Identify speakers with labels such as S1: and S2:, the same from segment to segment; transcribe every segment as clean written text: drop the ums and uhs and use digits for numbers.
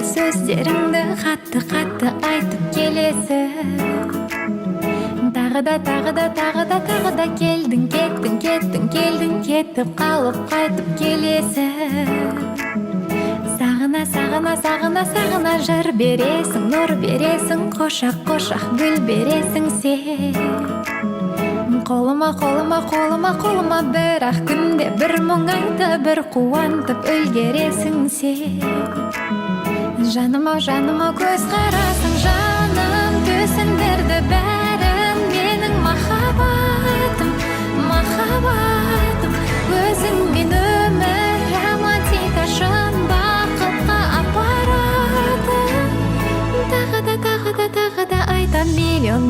S1: сөздеріңді қатты айтып келесің. Тағы да келдің, кетіп қалып қайтып келесің. Сағына жыр бересің, нұр бересің, қошақ гүл бересің сен. Қолыма бірақ күнде бір мұң айтып, бір қуантып үлгересің сен. Жаныма көз қарасың, жаным түсіндірді бәрін менің махаббатым. Өзіңмен өмір романтика шын бақытқа апаратын. Тағы да айта миллион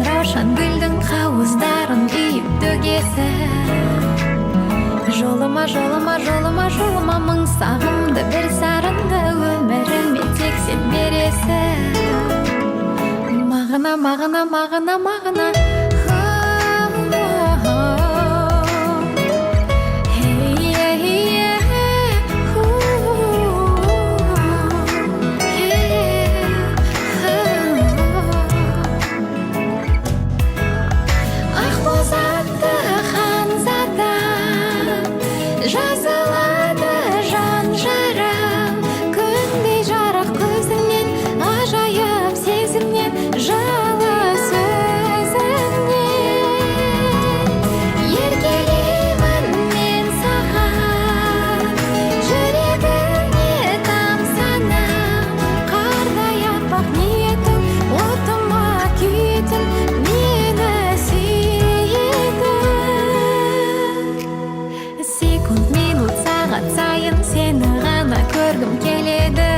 S1: раушан гүлдің қауыздарын үйіп төгесің. Жолыма мың сағымды, бір сарынды өміріме тек сен бересің. Мағына жазылады жан жарам, күндей жарық көзіңнен, ажайып сезімнен, жылы сөзіңнен. Еркелеймін мен саған, жүрегіңе тамсанам, қардай аппақ ниетің, отыма күйетін, мені секунд, минут, сағат сайын сені ғана көргім келеді.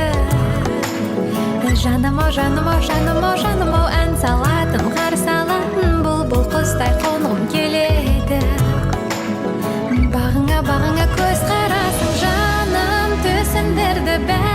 S1: Жаным-ау, ән салатын, қарсы алатын бұлбұл құстай қонғым келеді. Бағыңа көз қарасың, жаным түсіндірді бәрін.